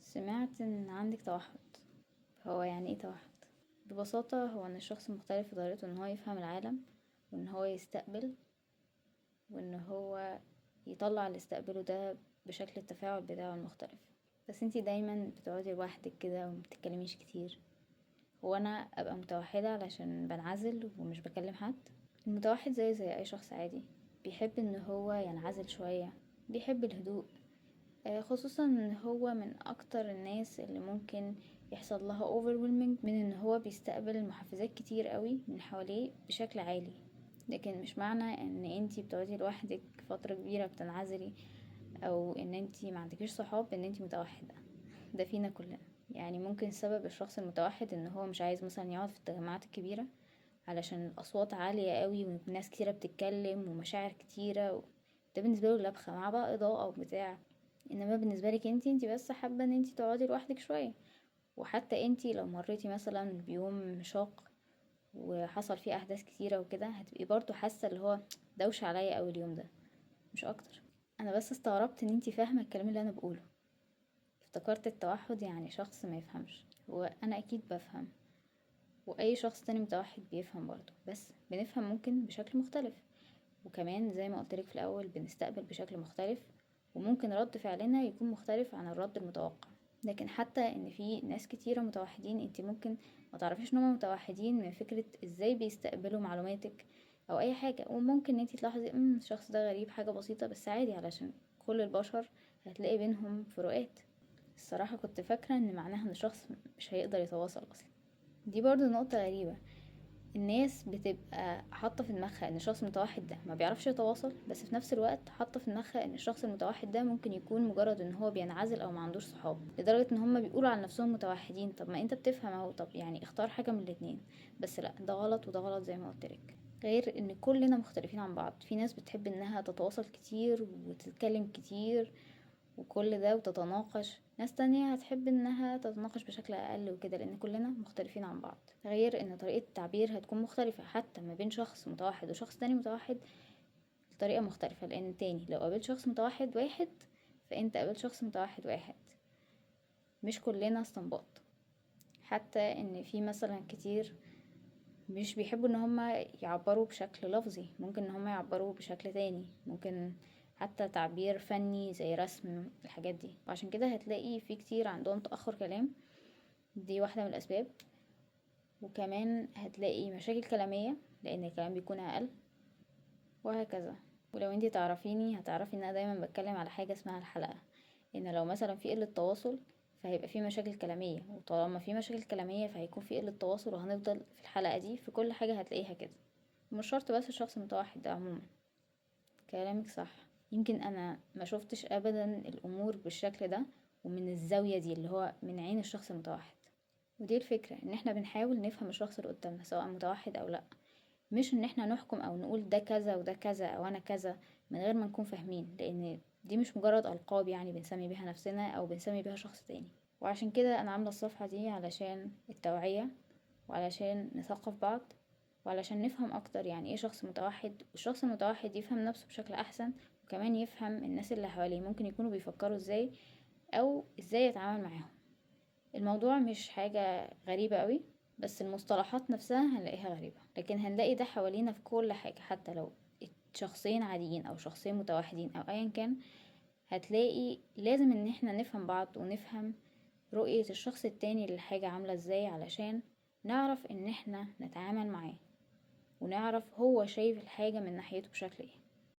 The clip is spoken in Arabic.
سمعت ان عندك توحد. هو يعني ايه توحد؟ ببساطة هو ان الشخص مختلف في طريقته ان هو يفهم العالم، وان هو يستقبل، وان هو يطلع اللي استقبله ده بشكل التفاعل بتاعه المختلف. بس انتي دايما بتقعدي لوحدك كده ومبتتكلميش كتير. هو انا ابقى متوحدة علشان بنعزل ومش بكلم حد؟ المتوحد زي اي شخص عادي، بيحب ان هو ينعزل شوية، بيحب الهدوء. خصوصا ان هو من اكتر الناس اللي ممكن يحصل لها overwhelming من ان هو بيستقبل محفزات كتير قوي من حواليه بشكل عالي. لكن مش معنى ان انتي بتقعدي لوحدك فترة كبيرة بتنعزلي او ان انتي ما عندكيش صحاب ان انتي متوحدة. ده فينا كلنا. يعني ممكن سبب الشخص المتوحد ان هو مش عايز مثلا يقعد في التجمعات الكبيرة علشان الاصوات عالية قوي وناس كتيرة بتتكلم ومشاعر كتيرة ده بالنسبة له لبخة مع بقى اضاءة وبتاع. انما بالنسبة لك انتي بس حابة ان انتي تقعدي لوحدك شوية. وحتى انتي لو مريتي مثلا بيوم شاق وحصل فيه احداث كتيرة وكده هتبقي برضو حاسة اللي هو دوشة عليا اوي اليوم ده، مش اكتر. انا بس استغربت ان انتي فاهمة الكلام اللي انا بقوله. افتكرت التوحد يعني شخص ما يفهمش. وانا اكيد بفهم، واي شخص تاني متوحد بيفهم برضه، بس بنفهم ممكن بشكل مختلف. وكمان زي ما قلتلك في الاول بنستقبل بشكل مختلف، وممكن رد فعلنا يكون مختلف عن الرد المتوقع. لكن حتى ان في ناس كتيرة متوحدين انت ممكن ما تعرفيش ان هم متوحدين من فكرة ازاي بيستقبلوا معلوماتك او اي حاجة. وممكن انت تلاحظي الشخص ده غريب، حاجة بسيطة بس عادي علشان كل البشر هتلاقي بينهم فروقات. الصراحة كنت فاكرة ان معناها ان الشخص مش هيقدر يتواصل اصلا. دي برضو نقطة غريبة. الناس بتبقى حاطة في دماغها ان الشخص المتوحد ده ما بيعرفش يتواصل، بس في نفس الوقت حاطة في دماغها ان الشخص المتوحد ده ممكن يكون مجرد ان هو بينعزل او ما عندوش صحاب، لدرجة ان هم بيقولوا عن نفسهم متوحدين. طب ما انت بتفهم اهو، طب يعني اختار حاجة من الاتنين. بس لا، ده غلط وده غلط زي ما قلتلك. غير ان كلنا مختلفين عن بعض. في ناس بتحب انها تتواصل كتير وتتكلم كتير وكل ده وتتناقش، ناس تانية هتحب انها تتناقش بشكل اقل وكده، لان كلنا مختلفين عن بعض. غير ان طريقة التعبير هتكون مختلفة حتى ما بين شخص متوحد وشخص تاني متوحد. الطريقة مختلفة لان تاني لو قابلت شخص متوحد واحد فانت قابلت شخص متوحد واحد، مش كلنا استنباط. حتى ان في مثلا كتير مش بيحبوا ان هما يعبروا بشكل لفظي، ممكن ان هما يعبروا بشكل تاني، ممكن حتى تعبير فني زي رسم الحاجات دي. وعشان كده هتلاقي في كتير عندهم تأخر كلام، دي واحدة من الأسباب. وكمان هتلاقي مشاكل كلامية لأن الكلام بيكون أقل، وهكذا. ولو انتي تعرفيني هتعرفي ان انا دايما بتكلم على حاجة اسمها الحلقة. ان لو مثلا في قلة تواصل فهيبقى في مشاكل كلامية، وطالما في مشاكل كلامية فهيكون في قلة تواصل، وهنفضل في الحلقة دي في كل حاجة هتلاقيها كده. مش شرط بس الشخص المتوحد ده، عموما. كلامك صح. يمكن انا ما شفتش ابدا الامور بالشكل ده ومن الزاوية دي اللي هو من عين الشخص المتوحد. ودي الفكرة، ان احنا بنحاول نفهم الشخص اللي قدامنا سواء متوحد او لا. مش ان احنا نحكم او نقول ده كذا وده كذا او انا كذا من غير ما نكون فاهمين، لان دي مش مجرد القاب يعني بنسمي بيها نفسنا او بنسمي بيها شخص تاني. وعشان كده انا عاملة الصفحة دي علشان التوعية، وعلشان نثقف بعض، وعلشان نفهم اكتر يعني ايه شخص متوحد، والشخص المتوحد يفهم نفسه بشكل احسن، وكمان يفهم الناس اللي حواليه ممكن يكونوا بيفكروا ازاي او ازاي يتعامل معاهم. الموضوع مش حاجة غريبة قوي، بس المصطلحات نفسها هنلاقيها غريبة، لكن هنلاقي ده حوالينا في كل حاجة. حتى لو شخصين عاديين او شخصين متوحدين او ايا كان، هتلاقي لازم ان احنا نفهم بعض ونفهم رؤية الشخص التاني للحاجة عاملة ازاي، علشان نعرف ان احنا نتعامل معاه ونعرف هو شايف الحاجة من ناحيته بشكل ايه.